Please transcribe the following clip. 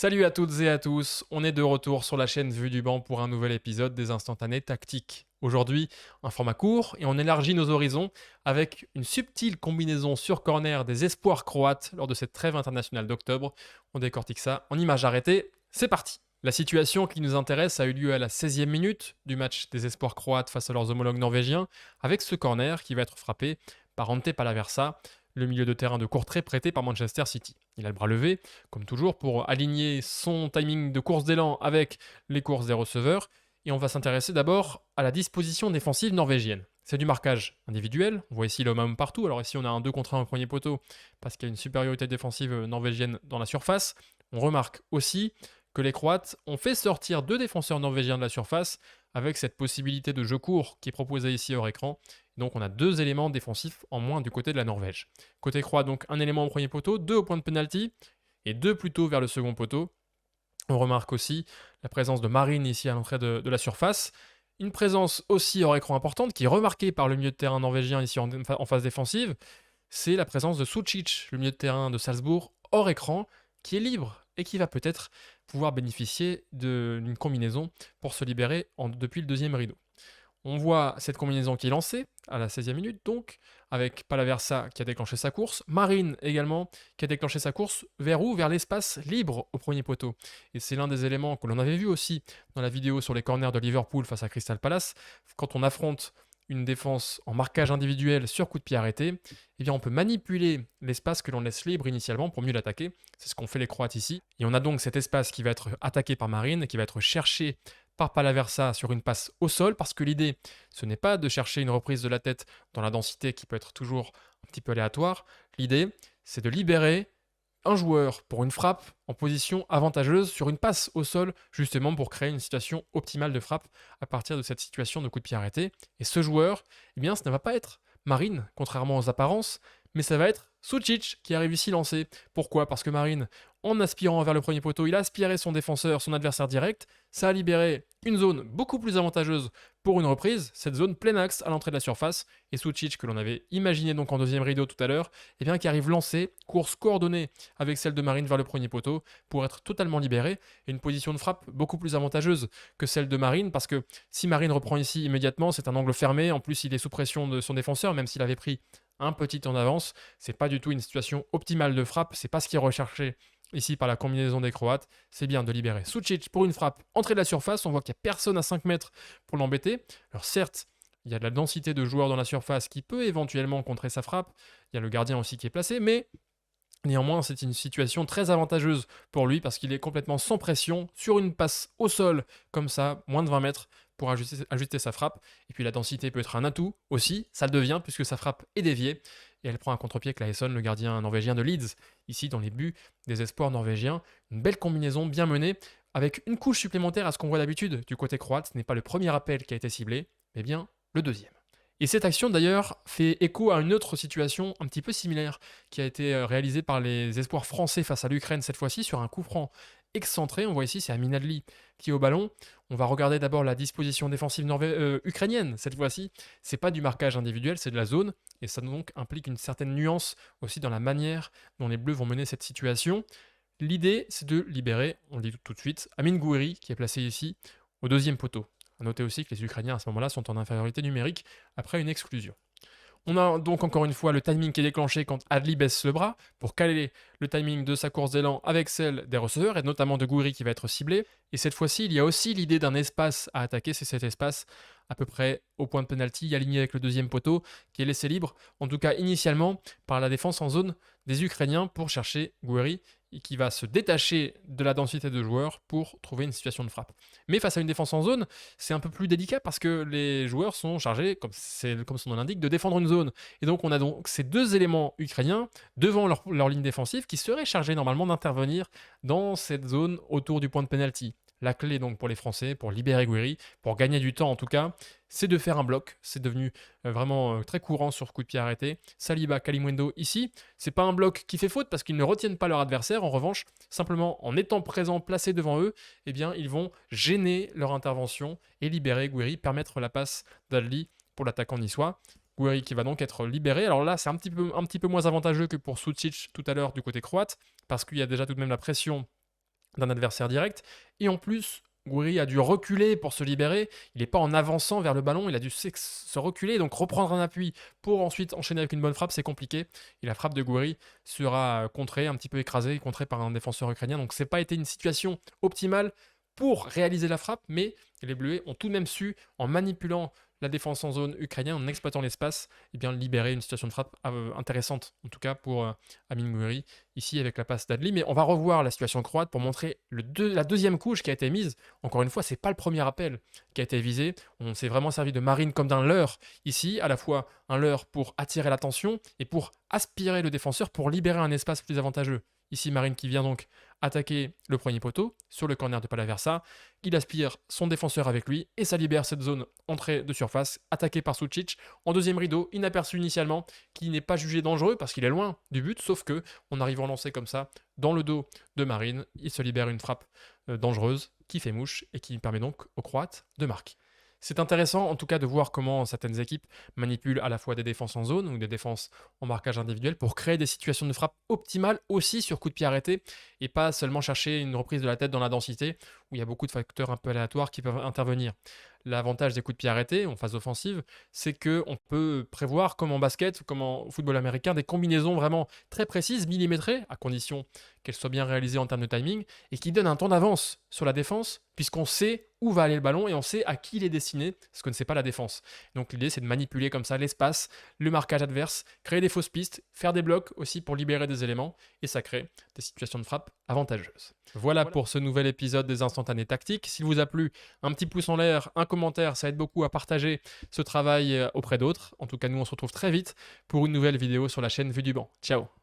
Salut à toutes et à tous, on est de retour sur la chaîne Vue du banc pour un nouvel épisode des instantanés tactiques. Aujourd'hui, un format court et on élargit nos horizons avec une subtile combinaison sur corner des espoirs croates lors de cette trêve internationale d'octobre. On décortique ça en images arrêtées, c'est parti. La situation qui nous intéresse a eu lieu à la 16e minute du match des espoirs croates face à leurs homologues norvégiens, avec ce corner qui va être frappé par Ante Palaversa, le milieu de terrain de Courtrai prêté par Manchester City. Il a le bras levé, comme toujours, pour aligner son timing de course d'élan avec les courses des receveurs. Et on va s'intéresser d'abord à la disposition défensive norvégienne. C'est du marquage individuel. On voit ici l'homme à homme partout. Alors ici, on a un 2 contre 1 au premier poteau parce qu'il y a une supériorité défensive norvégienne dans la surface. On remarque aussi que les Croates ont fait sortir 2 défenseurs norvégiens de la surface avec cette possibilité de jeu court qui est proposée ici hors écran. Donc on a 2 éléments défensifs en moins du côté de la Norvège. Côté croate, donc un élément au premier poteau, 2 au point de penalty et 2 plutôt vers le second poteau. On remarque aussi la présence de Marine ici à l'entrée de la surface. Une présence aussi hors écran importante qui est remarquée par le milieu de terrain norvégien ici en phase défensive. C'est la présence de Sucic, le milieu de terrain de Salzbourg, hors écran, qui est libre et qui va peut-être pouvoir bénéficier d'une combinaison pour se libérer depuis le deuxième rideau. On voit cette combinaison qui est lancée à la 16e minute, donc, avec Palaversa qui a déclenché sa course, Marine également qui a déclenché sa course, vers où? Vers l'espace libre au premier poteau. Et c'est l'un des éléments que l'on avait vu aussi dans la vidéo sur les corners de Liverpool face à Crystal Palace. Quand on affronte une défense en marquage individuel sur coup de pied arrêté, eh bien on peut manipuler l'espace que l'on laisse libre initialement pour mieux l'attaquer. C'est ce qu'ont fait les Croates ici. Et on a donc cet espace qui va être attaqué par Marine, qui va être cherché par Palaversa sur une passe au sol, parce que l'idée, ce n'est pas de chercher une reprise de la tête dans la densité qui peut être toujours un petit peu aléatoire. L'idée, c'est de libérer un joueur pour une frappe en position avantageuse sur une passe au sol, justement pour créer une situation optimale de frappe à partir de cette situation de coup de pied arrêté. Et ce joueur, eh bien, ce ne va pas être Marine, contrairement aux apparences, mais ça va être Sucic qui arrive ici lancé. Pourquoi? Parce que Marine, en aspirant vers le premier poteau, il a aspiré son défenseur, son adversaire direct. Ça a libéré une zone beaucoup plus avantageuse pour une reprise, cette zone plein axe à l'entrée de la surface. Et Sucic, que l'on avait imaginé donc en deuxième rideau tout à l'heure, eh bien, qui arrive lancé, course coordonnée avec celle de Marine vers le premier poteau pour être totalement libéré. Et une position de frappe beaucoup plus avantageuse que celle de Marine, parce que si Marine reprend ici immédiatement, c'est un angle fermé. En plus, il est sous pression de son défenseur, même s'il avait pris un petit temps d'avance. C'est pas du tout une situation optimale de frappe, c'est pas ce qui est recherché ici par la combinaison des Croates. C'est bien de libérer Sucic pour une frappe entrée de la surface. On voit qu'il n'y a personne à 5 mètres pour l'embêter. Alors certes, il y a de la densité de joueurs dans la surface qui peut éventuellement contrer sa frappe. Il y a le gardien aussi qui est placé, mais néanmoins, c'est une situation très avantageuse pour lui parce qu'il est complètement sans pression sur une passe au sol, comme ça, moins de 20 mètres, pour ajuster sa frappe. Et puis la densité peut être un atout aussi, ça le devient puisque sa frappe est déviée. Et elle prend un contre-pied Claesson, le gardien norvégien de Leeds, ici dans les buts des espoirs norvégiens. Une belle combinaison bien menée, avec une couche supplémentaire à ce qu'on voit d'habitude du côté croate. Ce n'est pas le premier appel qui a été ciblé, mais bien le deuxième. Et cette action d'ailleurs fait écho à une autre situation un petit peu similaire qui a été réalisée par les espoirs français face à l'Ukraine cette fois-ci sur un coup franc excentré. On voit ici c'est Amin Adli qui est au ballon. On va regarder d'abord la disposition défensive ukrainienne cette fois-ci. C'est pas du marquage individuel, c'est de la zone et ça donc implique une certaine nuance aussi dans la manière dont les Bleus vont mener cette situation. L'idée c'est de libérer, on le dit tout de suite, Amin Gouiri qui est placé ici au deuxième poteau. A noter aussi que les Ukrainiens à ce moment-là sont en infériorité numérique après une exclusion. On a donc encore une fois le timing qui est déclenché quand Adli baisse le bras pour caler le timing de sa course d'élan avec celle des receveurs et notamment de Gouiri qui va être ciblé. Et cette fois-ci, il y a aussi l'idée d'un espace à attaquer, c'est cet espace à peu près au point de penalty aligné avec le deuxième poteau qui est laissé libre, en tout cas initialement par la défense en zone des Ukrainiens pour chercher Gouiri et qui va se détacher de la densité de joueurs pour trouver une situation de frappe. Mais face à une défense en zone, c'est un peu plus délicat parce que les joueurs sont chargés, comme son nom l'indique, de défendre une zone. Et donc on a donc ces deux éléments ukrainiens devant leur ligne défensive qui seraient chargés normalement d'intervenir dans cette zone autour du point de penalty. La clé donc pour les Français, pour libérer Gouiri, pour gagner du temps en tout cas, c'est de faire un bloc. C'est devenu vraiment très courant sur coup de pied arrêté. Saliba, Kalimundo ici, c'est pas un bloc qui fait faute parce qu'ils ne retiennent pas leur adversaire. En revanche, simplement en étant présents, placés devant eux, eh bien ils vont gêner leur intervention et libérer Gouiri, permettre la passe d'Adli pour l'attaquant niçois. Gouiri qui va donc être libéré. Alors là, c'est un petit peu moins avantageux que pour Sucic tout à l'heure du côté croate parce qu'il y a déjà tout de même la pression d'un adversaire direct. Et en plus, Gouiri a dû reculer pour se libérer. Il n'est pas en avançant vers le ballon, il a dû se reculer, donc reprendre un appui pour ensuite enchaîner avec une bonne frappe, c'est compliqué. Et la frappe de Gouiri sera contrée, un petit peu écrasée, contrée par un défenseur ukrainien. Donc c'est pas été une situation optimale pour réaliser la frappe, mais les Bleus ont tout de même su, en manipulant la défense en zone ukrainienne, en exploitant l'espace, eh bien libérer une situation de frappe intéressante, en tout cas pour Amin Gouiri, ici avec la passe d'Adli. Mais on va revoir la situation croate pour montrer la deuxième couche qui a été mise. Encore une fois, c'est pas le premier appel qui a été visé. On s'est vraiment servi de Marine comme d'un leurre ici, à la fois un leurre pour attirer l'attention et pour aspirer le défenseur pour libérer un espace plus avantageux. Ici, Marine qui vient donc attaquer le premier poteau sur le corner de Palaversa. Il aspire son défenseur avec lui et ça libère cette zone entrée de surface attaquée par Sucic en deuxième rideau, inaperçu initialement, qui n'est pas jugé dangereux parce qu'il est loin du but, sauf que on arrive à lancer comme ça dans le dos de Marine. Il se libère une frappe dangereuse qui fait mouche et qui permet donc aux Croates de marquer. C'est intéressant en tout cas de voir comment certaines équipes manipulent à la fois des défenses en zone ou des défenses en marquage individuel pour créer des situations de frappe optimales aussi sur coup de pied arrêté et pas seulement chercher une reprise de la tête dans la densité où il y a beaucoup de facteurs un peu aléatoires qui peuvent intervenir. L'avantage des coups de pied arrêtés en phase offensive, c'est qu'on peut prévoir, comme en basket, comme en football américain, des combinaisons vraiment très précises, millimétrées, à condition qu'elles soient bien réalisées en termes de timing, et qui donnent un temps d'avance sur la défense, puisqu'on sait où va aller le ballon et on sait à qui il est destiné, ce que ne sait pas la défense. Donc l'idée, c'est de manipuler comme ça l'espace, le marquage adverse, créer des fausses pistes, faire des blocs aussi pour libérer des éléments, et ça crée des situations de frappe avantageuses. Voilà pour ce nouvel épisode des instantanés tactiques. S'il vous a plu, un petit pouce en l'air, un commentaire, ça aide beaucoup à partager ce travail auprès d'autres. En tout cas, nous, on se retrouve très vite pour une nouvelle vidéo sur la chaîne Vue du Banc. Ciao!